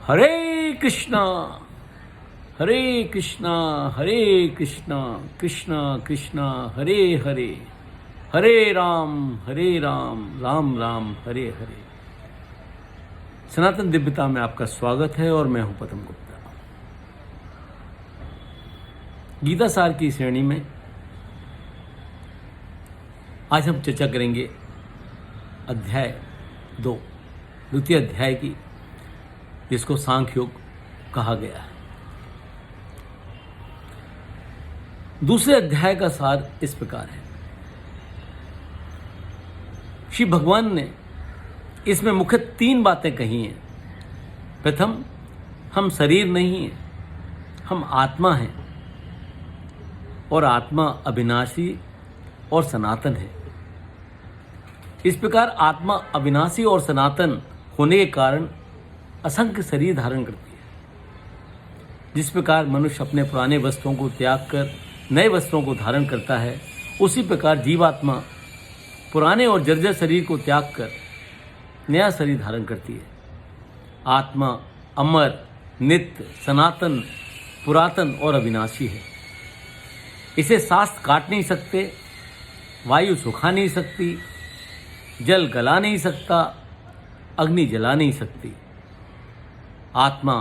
हरे कृष्णा हरे कृष्णा हरे कृष्णा कृष्णा कृष्णा हरे हरे हरे राम राम राम हरे हरे। सनातन दिव्यता में आपका स्वागत है और मैं हूं पतम गुप्ता। गीता सार की श्रेणी में आज हम चर्चा करेंगे अध्याय 2, द्वितीय अध्याय की, जिसको सांख्य योग कहा गया है। दूसरे अध्याय का सार इस प्रकार है। श्री भगवान ने इसमें मुख्य 3 बातें कही हैं। प्रथम, हम शरीर नहीं हैं, हम आत्मा हैं और आत्मा अविनाशी और सनातन है। इस प्रकार आत्मा अविनाशी और सनातन होने के कारण असंख्य शरीर धारण करती है। जिस प्रकार मनुष्य अपने पुराने वस्त्रों को त्याग कर नए वस्त्रों को धारण करता है, उसी प्रकार जीवात्मा पुराने और जर्जर शरीर को त्याग कर नया शरीर धारण करती है। आत्मा अमर, नित्य, सनातन, पुरातन और अविनाशी है। इसे शास्त्र काट नहीं सकते, वायु सुखा नहीं सकती, जल गला नहीं सकता, अग्नि जला नहीं सकती। आत्मा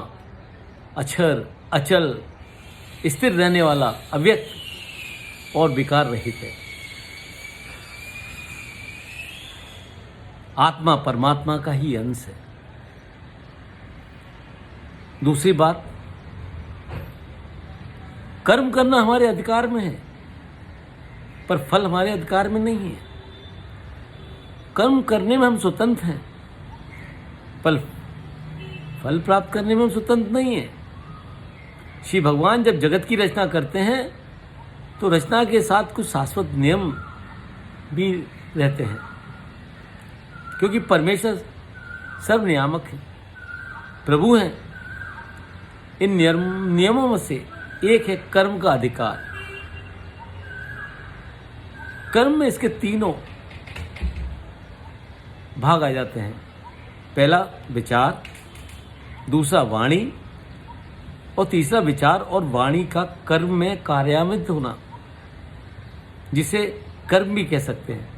अक्षर, अचल, स्थिर रहने वाला, अव्यक्त और विकार रहित है। आत्मा परमात्मा का ही अंश है। दूसरी बात, कर्म करना हमारे अधिकार में है, पर फल हमारे अधिकार में नहीं है। कर्म करने में हम स्वतंत्र हैं, पर फल प्राप्त करने में हम स्वतंत्र नहीं है। श्री भगवान जब जगत की रचना करते हैं तो रचना के साथ कुछ शाश्वत नियम भी रहते हैं, क्योंकि परमेश्वर सर्वनियामक है, प्रभु हैं। इन नियमों में से एक है कर्म का अधिकार। कर्म में इसके 3 भाग आ जाते हैं। पहला विचार, दूसरा वाणी और तीसरा विचार और वाणी का कर्म में कार्यान्वित होना, जिसे कर्म भी कह सकते हैं।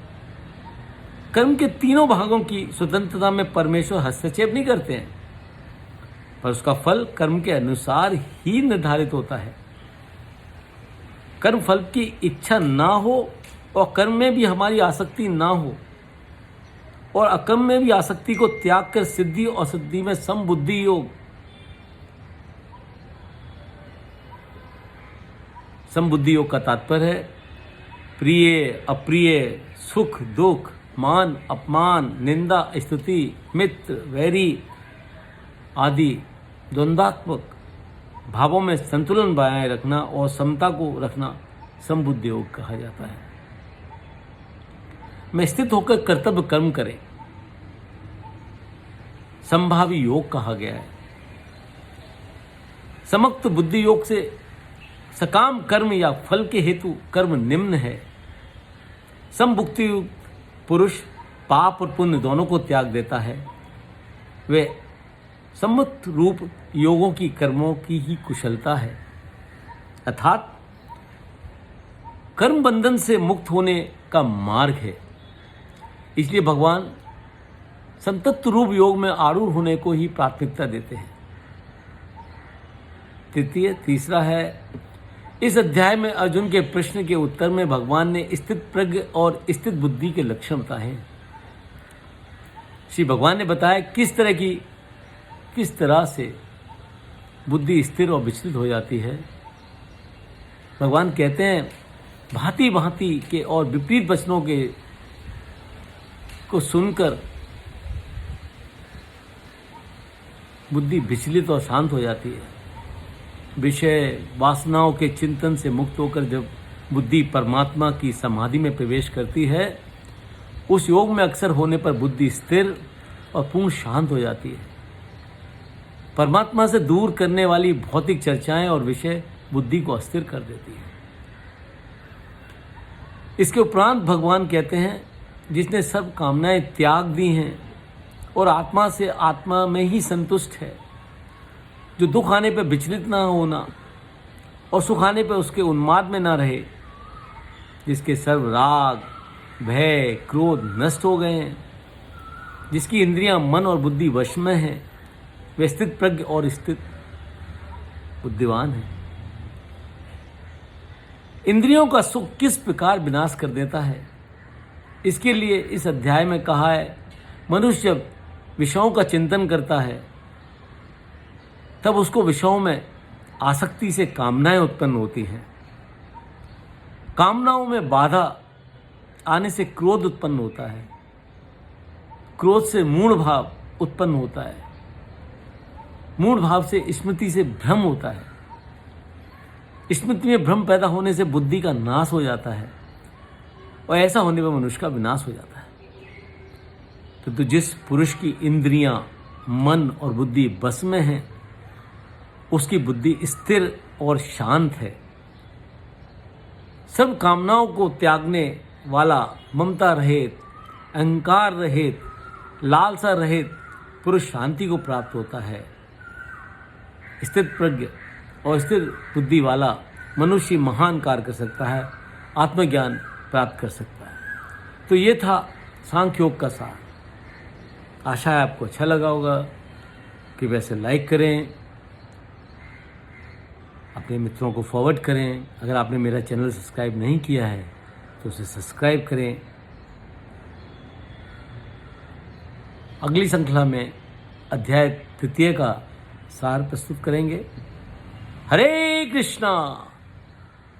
कर्म के 3 भागों की स्वतंत्रता में परमेश्वर हस्तक्षेप नहीं करते हैं, पर उसका फल कर्म के अनुसार ही निर्धारित होता है। कर्म फल की इच्छा ना हो और कर्म में भी हमारी आसक्ति ना हो, और अकर्म में भी आसक्ति को त्याग कर सिद्धि और सिद्धि में समबुद्धि योग, समबुद्धि योग का तात्पर्य है प्रिय अप्रिय, सुख दुख, मान अपमान, निंदा स्तुति, मित्र वैरी आदि द्वंद्वात्मक भावों में संतुलन बनाए रखना और समता को रखना समबुद्धि योग कहा जाता है। में स्थित होकर कर्तव्य कर्म करें, संभावी योग कहा गया है। समक्त बुद्धि योग से सकाम कर्म या फल के हेतु कर्म निम्न है। समबुद्धि पुरुष पाप और पुण्य दोनों को त्याग देता है। वे सम्मत रूप योगों की कर्मों की ही कुशलता है, अर्थात कर्म बंधन से मुक्त होने का मार्ग है। इसलिए भगवान संतत्व रूप योग में आरूढ़ होने को ही प्राथमिकता देते हैं। तीसरा है, इस अध्याय में अर्जुन के प्रश्न के उत्तर में भगवान ने स्थित प्रज्ञ और स्थित बुद्धि के लक्षण बताए हैं। श्री भगवान ने बताया किस तरह से बुद्धि स्थिर और विचलित हो जाती है। भगवान कहते हैं, भांति भांति के और विपरीत वचनों को सुनकर बुद्धि विचलित और शांत हो जाती है। विषय वासनाओं के चिंतन से मुक्त होकर जब बुद्धि परमात्मा की समाधि में प्रवेश करती है, उस योग में अक्सर होने पर बुद्धि स्थिर और पूर्ण शांत हो जाती है। परमात्मा से दूर करने वाली भौतिक चर्चाएं और विषय बुद्धि को अस्थिर कर देती है। इसके उपरांत भगवान कहते हैं, जिसने सब कामनाएं त्याग दी हैं और आत्मा से आत्मा में ही संतुष्ट है, जो दुख आने पे विचलित ना होना और सुख आने पे उसके उन्माद में ना रहे, जिसके सर्व राग, भय, क्रोध नष्ट हो गए हैं, जिसकी इंद्रियां मन और बुद्धि वश में हैं, वे स्थित प्रज्ञ और स्थित बुद्धिमान है। इंद्रियों का सुख किस प्रकार विनाश कर देता है, इसके लिए इस अध्याय में कहा है, मनुष्य जब विषयों का चिंतन करता है तब उसको विषयों में आसक्ति से कामनाएं उत्पन्न होती हैं। कामनाओं में बाधा आने से क्रोध उत्पन्न होता है, क्रोध से मूढ़ भाव उत्पन्न होता है, मूढ़ भाव से स्मृति से भ्रम होता है, स्मृति में भ्रम पैदा होने से बुद्धि का नाश हो जाता है और ऐसा होने पर मनुष्य का विनाश हो जाता है। तो जिस पुरुष की इंद्रियां, मन और बुद्धि बस में है, उसकी बुद्धि स्थिर और शांत है। सब कामनाओं को त्यागने वाला, ममता रहित, अहंकार रहित, लालसा रहित पुरुष शांति को प्राप्त होता है। स्थित प्रज्ञ और स्थिर बुद्धि वाला मनुष्य महान कार्य कर सकता है, आत्मज्ञान प्राप्त कर सकता है। तो ये था सांख्य योग का सार। आशा है आपको अच्छा लगा होगा। कि वैसे लाइक करें, अपने मित्रों को फॉरवर्ड करें। अगर आपने मेरा चैनल सब्सक्राइब नहीं किया है तो उसे सब्सक्राइब करें। अगली श्रृंखला में अध्याय 3 का सार प्रस्तुत करेंगे। हरे कृष्णा।